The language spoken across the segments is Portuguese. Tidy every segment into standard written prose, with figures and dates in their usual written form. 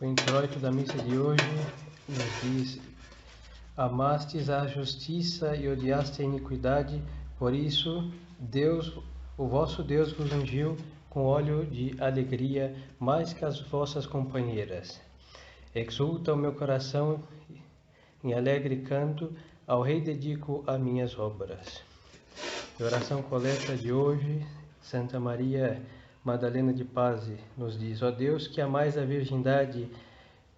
O introito da missa de hoje nos diz: amastes a justiça e odiaste a iniquidade, por isso Deus, o vosso Deus, vos ungiu com óleo de alegria mais que as vossas companheiras. Exulta o meu coração em alegre canto, ao Rei dedico as minhas obras. A oração coleta de hoje, Santa Maria Madalena de Paz nos diz: ó Deus, que amais a virgindade,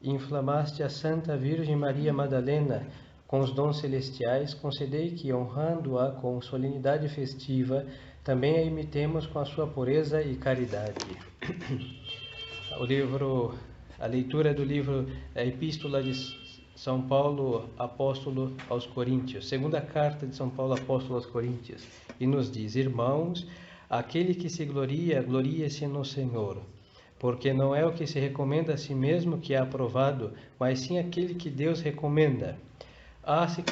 inflamaste a Santa Virgem Maria Madalena com os dons celestiais, concedei que, honrando-a com solenidade festiva, também a imitemos com a sua pureza e caridade. A leitura do livro A Epístola de São Paulo Apóstolo aos Coríntios, segunda carta de São Paulo Apóstolo aos Coríntios, e nos diz: irmãos, aquele que se gloria, glorie-se no Senhor. Porque não é o que se recomenda a si mesmo que é aprovado, mas sim aquele que Deus recomenda. Ah, se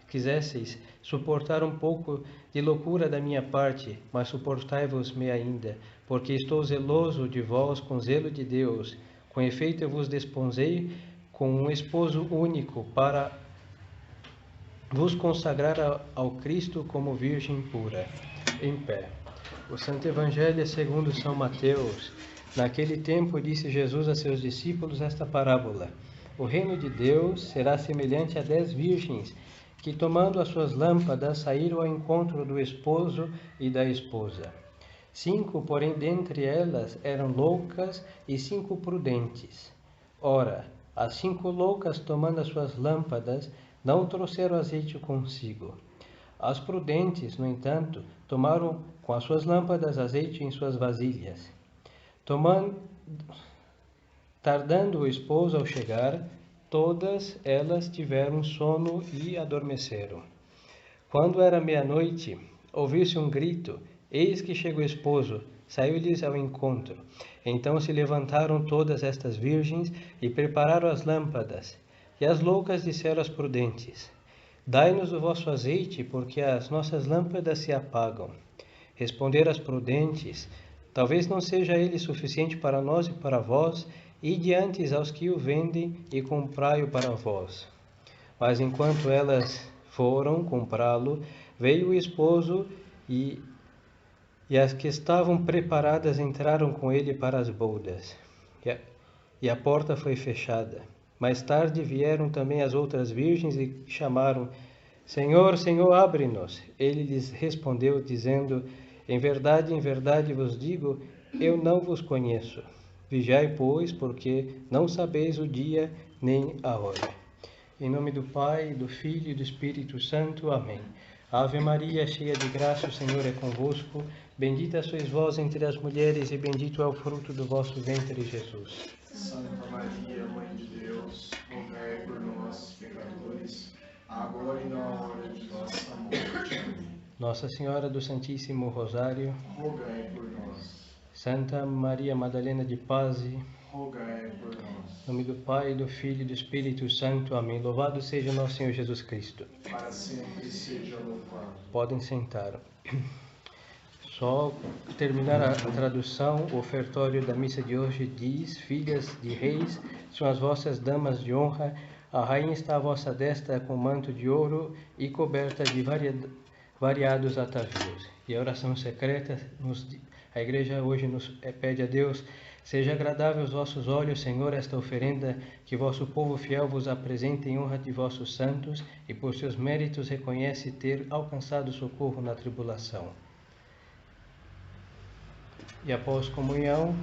quisesseis suportar um pouco de loucura da minha parte, mas suportai-vos-me ainda, porque estou zeloso de vós com zelo de Deus. Com efeito eu vos desposei com um esposo único para vos consagrar ao Cristo como virgem pura. Em pé. O Santo Evangelho segundo São Mateus. Naquele tempo disse Jesus a seus discípulos esta parábola: o reino de Deus será semelhante a 10 virgens que, tomando as suas lâmpadas, saíram ao encontro do esposo e da esposa. 5, porém, dentre elas eram loucas e 5 prudentes. Ora, as 5 loucas, tomando as suas lâmpadas, não trouxeram azeite consigo. As prudentes, no entanto, tomaram com as suas lâmpadas azeite em suas vasilhas. Tardando o esposo ao chegar, todas elas tiveram sono e adormeceram. Quando era meia-noite, ouviu-se um grito: eis que chega o esposo, saiu-lhes ao encontro. Então se levantaram todas estas virgens e prepararam as lâmpadas. E as loucas disseram às prudentes: dai-nos o vosso azeite, porque as nossas lâmpadas se apagam. Responderam as prudentes: talvez não seja ele suficiente para nós e para vós, ide antes aos que o vendem e comprai-o para vós. Mas enquanto elas foram comprá-lo, veio o esposo e as que estavam preparadas entraram com ele para as bodas. E a porta foi fechada. Mais tarde vieram também as outras virgens e chamaram: Senhor, Senhor, abre-nos. Ele lhes respondeu, dizendo: em verdade vos digo, eu não vos conheço. Vigiai, pois, porque não sabeis o dia nem a hora. Em nome do Pai, do Filho e do Espírito Santo. Amém. Ave Maria, cheia de graça, o Senhor é convosco. Bendita sois vós entre as mulheres e bendito é o fruto do vosso ventre, Jesus. Santa Maria, Mãe de Deus, rogai por nós, pecadores, agora e na hora de nossa morte. Amém. Nossa Senhora do Santíssimo Rosário, rogai por nós. Santa Maria Madalena de Paz, rogai por nós. em nome do Pai, do Filho e do Espírito Santo. Amém. Louvado seja nosso Senhor Jesus Cristo. Para sempre seja louvado. Podem sentar. Só terminar a tradução, o ofertório da missa de hoje diz: filhas de reis, são as vossas damas de honra, a rainha está à vossa destra com manto de ouro e coberta de variados atavios. E a oração secreta, a igreja hoje nos pede a Deus: seja agradável aos vossos olhos, Senhor, esta oferenda que vosso povo fiel vos apresenta em honra de vossos santos e por seus méritos reconhece ter alcançado socorro na tribulação. E após comunhão,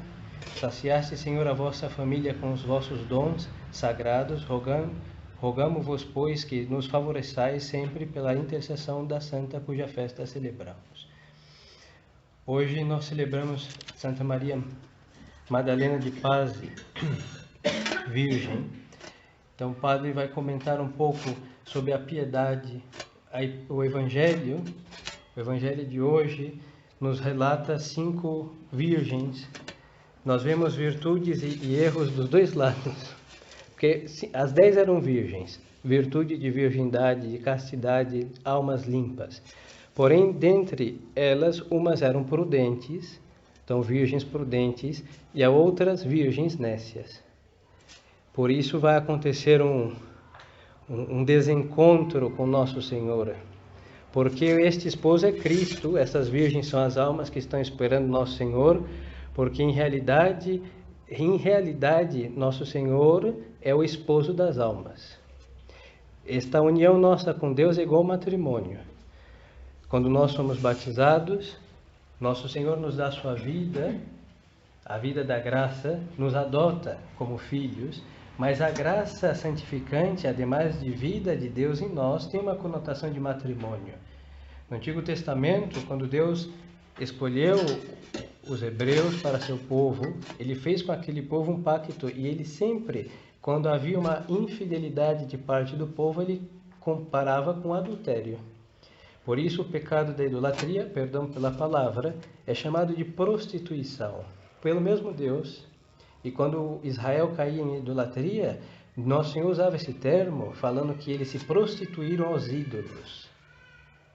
saciaste, Senhor, a vossa família com os vossos dons sagrados, rogamo-vos, pois, que nos favoreçais sempre pela intercessão da Santa, cuja festa celebramos. Hoje nós celebramos Santa Maria Madalena de Paz, Virgem. Então o padre vai comentar um pouco sobre a piedade. O Evangelho de hoje nos relata 5 virgens. Nós vemos virtudes e erros dos dois lados. Porque as 10 eram virgens, virtude de virgindade, de castidade, almas limpas. Porém, dentre elas, umas eram prudentes, então virgens prudentes, e outras virgens nécias. Por isso vai acontecer um desencontro com Nosso Senhor. Porque este esposo é Cristo, essas virgens são as almas que estão esperando Nosso Senhor, porque em realidade, Nosso Senhor é o esposo das almas. Esta união nossa com Deus é igual ao matrimônio. Quando nós somos batizados, Nosso Senhor nos dá a sua vida, a vida da graça, nos adota como filhos, mas a graça santificante, ademais de vida de Deus em nós, tem uma conotação de matrimônio. No Antigo Testamento, quando Deus escolheu os hebreus para seu povo, ele fez com aquele povo um pacto, e ele sempre, quando havia uma infidelidade de parte do povo, ele comparava com adultério. Por isso o pecado da idolatria, perdão pela palavra, é chamado de prostituição, pelo mesmo Deus. E quando Israel caía em idolatria, Nosso Senhor usava esse termo, falando que eles se prostituíram aos ídolos.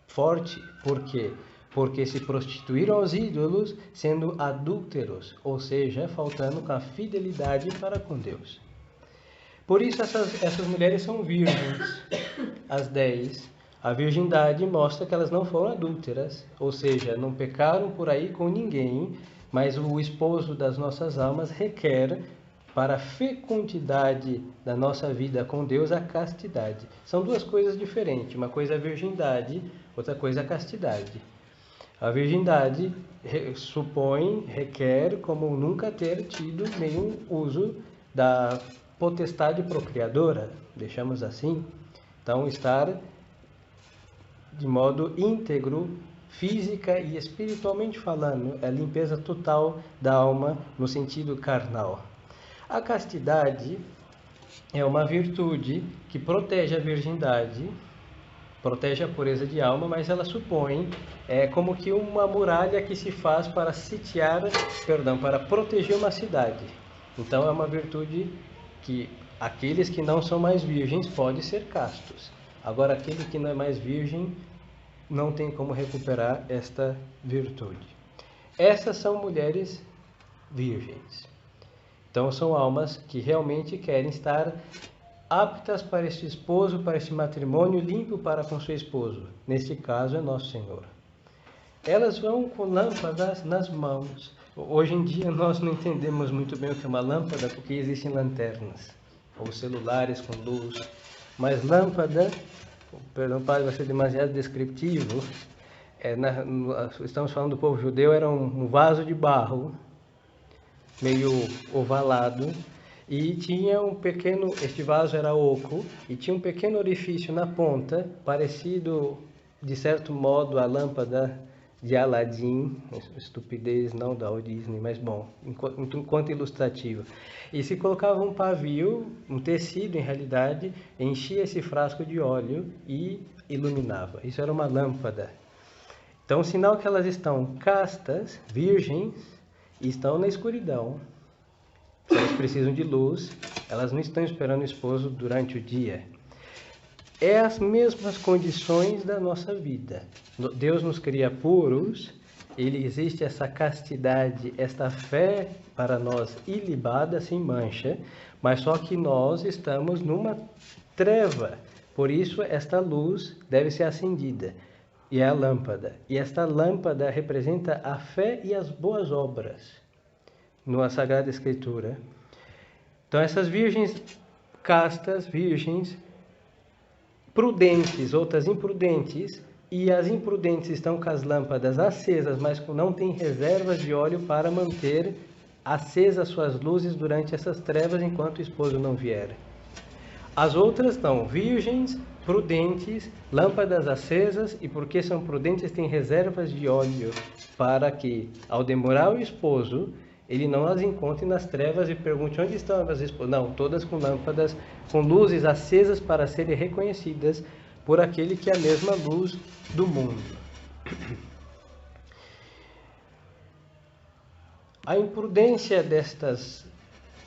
Forte, por quê? Porque se prostituíram aos ídolos, sendo adúlteros, ou seja, faltando com a fidelidade para com Deus. Por isso essas mulheres são virgens, as 10. A virgindade mostra que elas não foram adúlteras, ou seja, não pecaram por aí com ninguém, mas o esposo das nossas almas requer, para a fecundidade da nossa vida com Deus, a castidade. São duas coisas diferentes, uma coisa é a virgindade, outra coisa é a castidade. A virgindade requer como nunca ter tido nenhum uso da potestade procriadora, deixamos assim. Então, estar de modo íntegro, física e espiritualmente falando, é a limpeza total da alma no sentido carnal. A castidade é uma virtude que protege a virgindade, protege a pureza de alma, mas ela supõe como que uma muralha que se faz para para proteger uma cidade. Então é uma virtude que aqueles que não são mais virgens podem ser castos. Agora, aquele que não é mais virgem não tem como recuperar esta virtude. Essas são mulheres virgens. Então, são almas que realmente querem estar aptas para este esposo, para este matrimônio limpo para com seu esposo. Neste caso, é Nosso Senhor. Elas vão com lâmpadas nas mãos. Hoje em dia, nós não entendemos muito bem o que é uma lâmpada, porque existem lanternas, ou celulares com luz. Mas lâmpada, perdão, padre, vai ser demasiado descritivo. Estamos falando do povo judeu, era um vaso de barro, meio ovalado, e tinha este vaso era oco, e tinha um pequeno orifício na ponta, parecido, de certo modo, a lâmpada de Aladim, estupidez não da Walt Disney, mas bom, enquanto ilustrativo. E se colocava um pavio, um tecido em realidade, enchia esse frasco de óleo e iluminava. Isso era uma lâmpada. Então, sinal que elas estão castas, virgens, e estão na escuridão. Se elas precisam de luz, elas não estão esperando o esposo durante o dia. É as mesmas condições da nossa vida. Deus nos cria puros, existe essa castidade, esta fé para nós ilibada, sem mancha, mas só que nós estamos numa treva. Por isso, esta luz deve ser acendida, e é a lâmpada. E esta lâmpada representa a fé e as boas obras, na Sagrada Escritura. Então, essas virgens castas, virgens prudentes, outras imprudentes, e as imprudentes estão com as lâmpadas acesas, mas não têm reservas de óleo para manter acesas suas luzes durante essas trevas enquanto o esposo não vier. As outras estão virgens, prudentes, lâmpadas acesas, e porque são prudentes têm reservas de óleo para que, ao demorar o esposo, ele não as encontre nas trevas e pergunte onde estão as esposas. Não, todas com lâmpadas, com luzes acesas para serem reconhecidas por aquele que é a mesma luz do mundo. A imprudência destas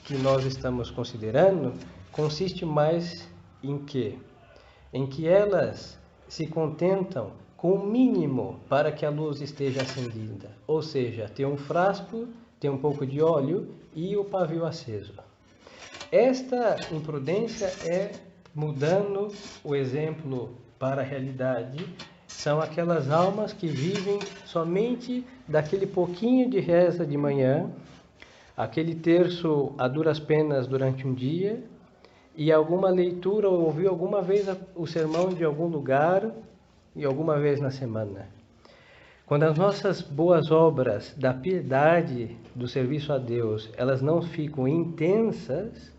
que nós estamos considerando consiste mais em quê? Em que elas se contentam com o mínimo para que a luz esteja acendida. Ou seja, ter um frasco, ter um pouco de óleo e o pavio aceso. Esta imprudência é, mudando o exemplo para a realidade, são aquelas almas que vivem somente daquele pouquinho de reza de manhã, aquele terço a duras penas durante um dia, e alguma leitura ou ouviu alguma vez o sermão de algum lugar e alguma vez na semana. Quando as nossas boas obras da piedade, do serviço a Deus, elas não ficam intensas,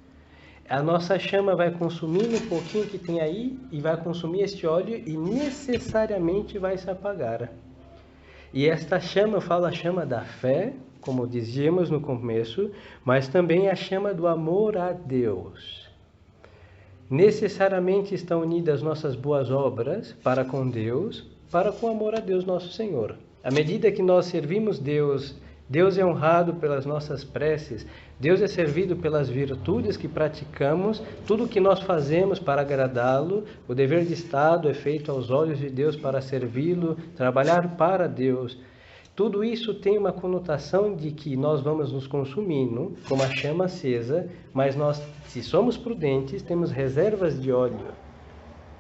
a nossa chama vai consumindo um pouquinho que tem aí e vai consumir este óleo e necessariamente vai se apagar. E esta chama, eu falo a chama da fé, como dizíamos no começo, mas também a chama do amor a Deus. Necessariamente estão unidas nossas boas obras para com Deus, para com o amor a Deus nosso Senhor. À medida que nós servimos Deus, Deus é honrado pelas nossas preces, Deus é servido pelas virtudes que praticamos, tudo o que nós fazemos para agradá-lo, o dever de Estado é feito aos olhos de Deus para servi-lo, trabalhar para Deus. Tudo isso tem uma conotação de que nós vamos nos consumindo como a chama acesa, mas nós, se somos prudentes, temos reservas de óleo.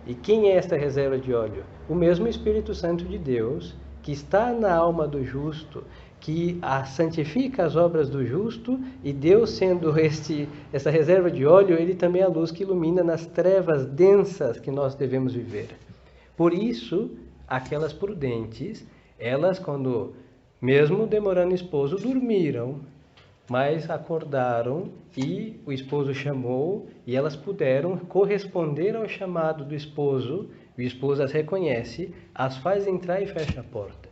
E quem é esta reserva de óleo? O mesmo Espírito Santo de Deus, que está na alma do justo, que santifica as obras do justo, e Deus sendo essa reserva de óleo, Ele também é a luz que ilumina nas trevas densas que nós devemos viver. Por isso, aquelas prudentes, elas quando, mesmo demorando esposo, dormiram, mas acordaram e o esposo chamou e elas puderam corresponder ao chamado do esposo, o esposo as reconhece, as faz entrar e fecha a porta.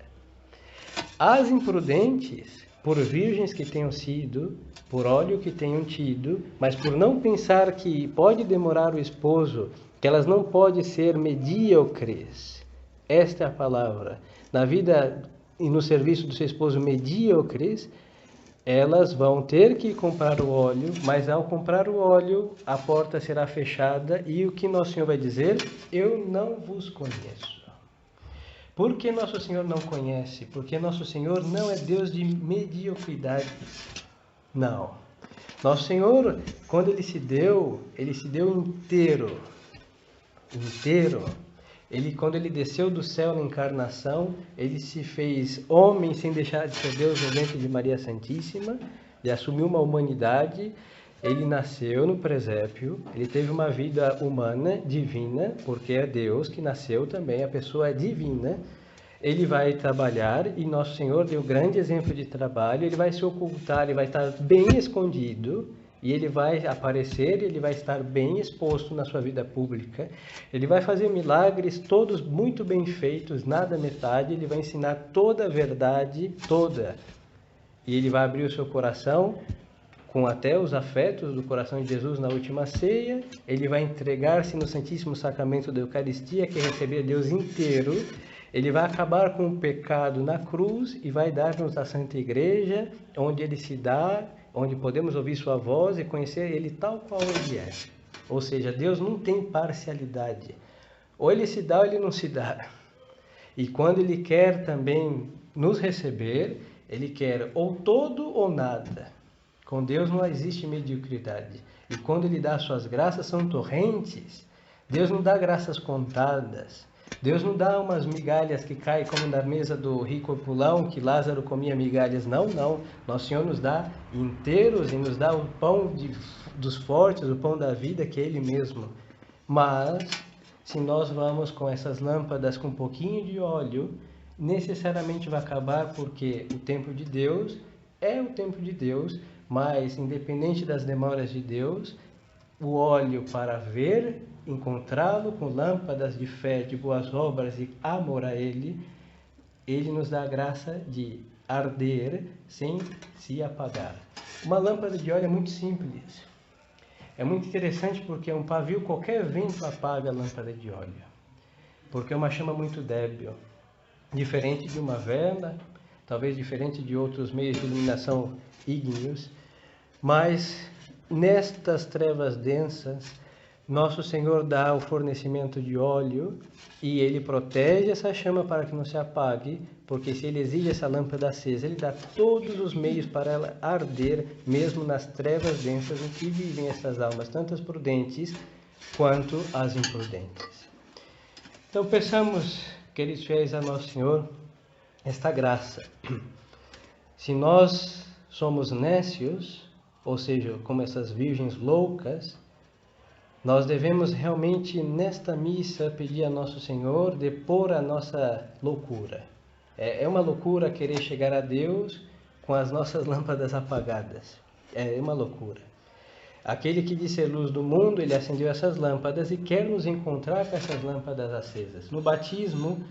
As imprudentes, por virgens que tenham sido, por óleo que tenham tido, mas por não pensar que pode demorar o esposo, que elas não podem ser medíocres, esta é a palavra, na vida e no serviço do seu esposo medíocres, elas vão ter que comprar o óleo, mas ao comprar o óleo, a porta será fechada e o que Nosso Senhor vai dizer? Eu não vos conheço. Por que Nosso Senhor não conhece? Porque Nosso Senhor não é Deus de mediocridade. Não. Nosso Senhor, quando Ele se deu inteiro. Inteiro. Quando Ele desceu do céu na encarnação, Ele se fez homem sem deixar de ser Deus no ventre de Maria Santíssima, Ele assumiu uma humanidade, Ele nasceu no presépio, Ele teve uma vida humana, divina, porque é Deus que nasceu também, a pessoa é divina. Ele vai trabalhar e Nosso Senhor deu grande exemplo de trabalho, Ele vai se ocultar, Ele vai estar bem escondido, e Ele vai aparecer, Ele vai estar bem exposto na sua vida pública. Ele vai fazer milagres todos muito bem feitos, nada metade. Ele vai ensinar toda a verdade, toda. E Ele vai abrir o seu coração com até os afetos do coração de Jesus na última ceia. Ele vai entregar-se no Santíssimo Sacramento da Eucaristia, que é receber Deus inteiro. Ele vai acabar com o pecado na cruz e vai dar-nos a Santa Igreja, onde Ele se dá, onde podemos ouvir sua voz e conhecer Ele tal qual Ele é. Ou seja, Deus não tem parcialidade. Ou Ele se dá ou Ele não se dá. E quando Ele quer também nos receber, Ele quer ou todo ou nada. Com Deus não existe mediocridade. E quando Ele dá suas graças, são torrentes. Deus não dá graças contadas. Deus não dá umas migalhas que caem como na mesa do rico opulão, que Lázaro comia migalhas. Não, não. Nosso Senhor nos dá inteiros e nos dá o pão dos fortes, o pão da vida, que é Ele mesmo. Mas, se nós vamos com essas lâmpadas com um pouquinho de óleo, necessariamente vai acabar, porque o tempo de Deus é o tempo de Deus, mas, independente das demoras de Deus, o óleo para ver, encontrá-lo com lâmpadas de fé, de boas obras e amor a Ele, Ele nos dá a graça de arder sem se apagar. Uma lâmpada de óleo é muito simples. É muito interessante porque um pavio, qualquer vento apaga a lâmpada de óleo. Porque é uma chama muito débil. Diferente de uma vela, talvez diferente de outros meios de iluminação ígneos, mas nestas trevas densas, Nosso Senhor dá o fornecimento de óleo e Ele protege essa chama para que não se apague, porque se Ele exige essa lâmpada acesa, Ele dá todos os meios para ela arder, mesmo nas trevas densas em que vivem essas almas, tanto as prudentes quanto as imprudentes. Então peçamos, queridos fiéis a Nosso Senhor, esta graça. Se nós somos nécios, ou seja, como essas virgens loucas, nós devemos realmente nesta missa pedir a Nosso Senhor depor a nossa loucura. É uma loucura querer chegar a Deus com as nossas lâmpadas apagadas. É uma loucura. Aquele que disse ser luz do mundo, ele acendeu essas lâmpadas e quer nos encontrar com essas lâmpadas acesas. No batismo,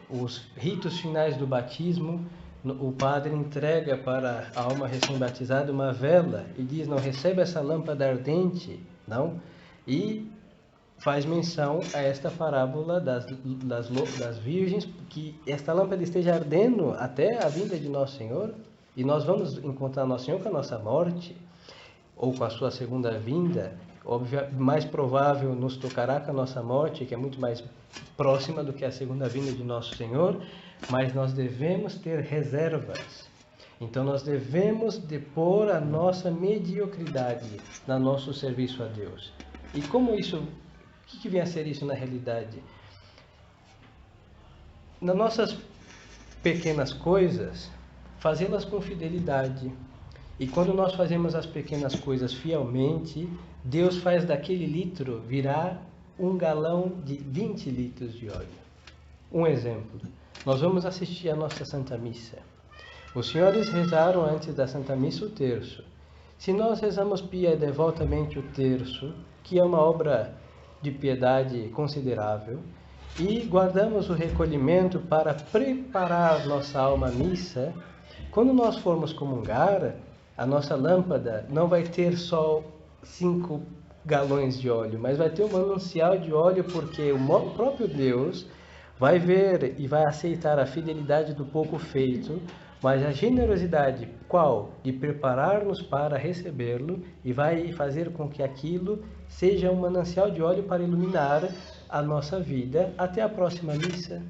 os ritos finais do batismo, o padre entrega para a alma recém-batizada uma vela e diz: não recebe essa lâmpada ardente, não. E faz menção a esta parábola das virgens, que esta lâmpada esteja ardendo até a vinda de Nosso Senhor, e nós vamos encontrar Nosso Senhor com a nossa morte, ou com a sua segunda vinda. Mais provável nos tocará com a nossa morte, que é muito mais próxima do que a segunda vinda de Nosso Senhor, mas nós devemos ter reservas. Então nós devemos depor a nossa mediocridade no nosso serviço a Deus. E como isso, o que vem a ser isso na realidade? Nas nossas pequenas coisas, fazê-las com fidelidade. E quando nós fazemos as pequenas coisas fielmente, Deus faz daquele litro virar um galão de 20 litros de óleo. Um exemplo, nós vamos assistir a nossa Santa Missa. Os senhores rezaram antes da Santa Missa o terço. Se nós rezamos pia e devotamente o terço, que é uma obra de piedade considerável, e guardamos o recolhimento para preparar nossa alma à missa, quando nós formos comungar, a nossa lâmpada não vai ter só 5 galões de óleo, mas vai ter um manancial de óleo, porque o próprio Deus vai ver e vai aceitar a fidelidade do pouco feito, mas a generosidade, qual? De preparar-nos para recebê-lo, e vai fazer com que aquilo seja um manancial de óleo para iluminar a nossa vida até a próxima missa.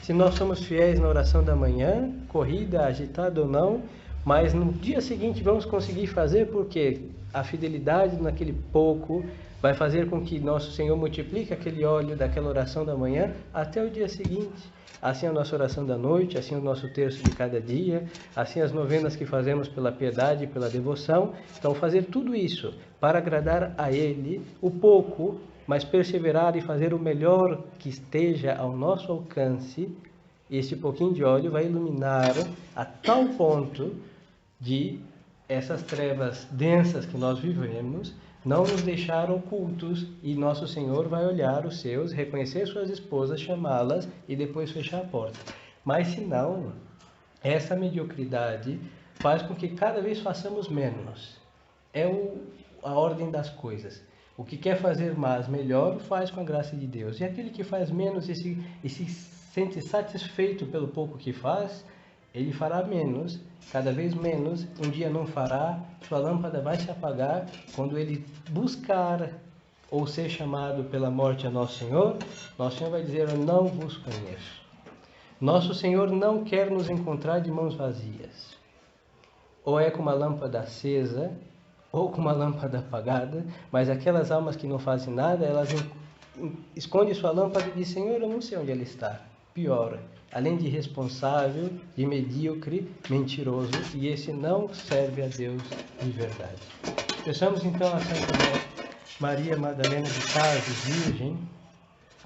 Se nós somos fiéis na oração da manhã, corrida, agitada ou não, mas no dia seguinte vamos conseguir fazer, porque a fidelidade naquele pouco vai fazer com que Nosso Senhor multiplique aquele óleo daquela oração da manhã até o dia seguinte. Assim a nossa oração da noite, assim o nosso terço de cada dia, assim as novenas que fazemos pela piedade e pela devoção. Então fazer tudo isso para agradar a Ele, o pouco, mas perseverar e fazer o melhor que esteja ao nosso alcance. Este pouquinho de óleo vai iluminar a tal ponto de essas trevas densas que nós vivemos não nos deixar ocultos, e Nosso Senhor vai olhar os seus, reconhecer suas esposas, chamá-las e depois fechar a porta. Mas se não, essa mediocridade faz com que cada vez façamos menos. É a ordem das coisas. O que quer fazer mais, melhor, faz com a graça de Deus. E aquele que faz menos e se sente satisfeito pelo pouco que faz, ele fará menos, cada vez menos. Um dia não fará, sua lâmpada vai se apagar. Quando ele buscar ou ser chamado pela morte a Nosso Senhor vai dizer: eu não vos conheço. Nosso Senhor não quer nos encontrar de mãos vazias. Ou é com uma lâmpada acesa, ou com uma lâmpada apagada, mas aquelas almas que não fazem nada, elas escondem sua lâmpada e dizem: Senhor, eu não sei onde ela está. Pior, além de irresponsável, de medíocre, mentiroso, e esse não serve a Deus de verdade. Peçamos então a Santa Maria Madalena de Tarso, Virgem,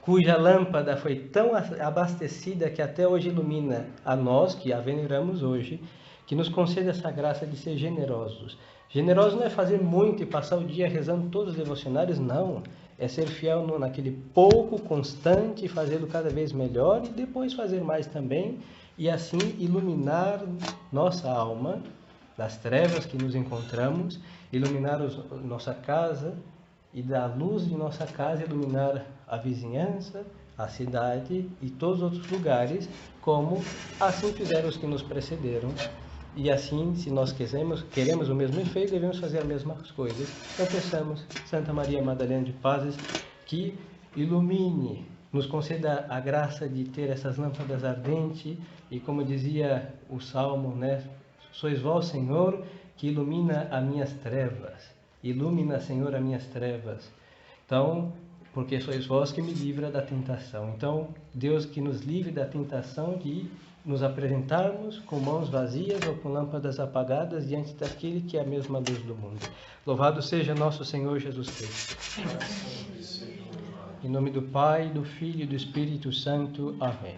cuja lâmpada foi tão abastecida que até hoje ilumina a nós, que a veneramos hoje, que nos concede essa graça de ser generosos. Generoso não é fazer muito e passar o dia rezando todos os devocionários, não. É ser fiel naquele pouco, constante, fazê-lo cada vez melhor e depois fazer mais também, e assim iluminar nossa alma das trevas que nos encontramos, iluminar nossa casa, e da luz de nossa casa iluminar a vizinhança, a cidade e todos os outros lugares, como assim fizeram os que nos precederam. E assim, se nós queremos o mesmo efeito, devemos fazer as mesmas coisas. Então peçamos, Santa Maria Madalena de Pazes, que ilumine, nos conceda a graça de ter essas lâmpadas ardentes, e como dizia o Salmo, né? Sois vós, Senhor, que ilumina as minhas trevas. Ilumina, Senhor, as minhas trevas. Então, porque sois vós que me livra da tentação. Então, Deus que nos livre da tentação de nos apresentarmos com mãos vazias ou com lâmpadas apagadas diante daquele que é a mesma luz do mundo. Louvado seja nosso Senhor Jesus Cristo. Em nome do Pai, do Filho e do Espírito Santo. Amém.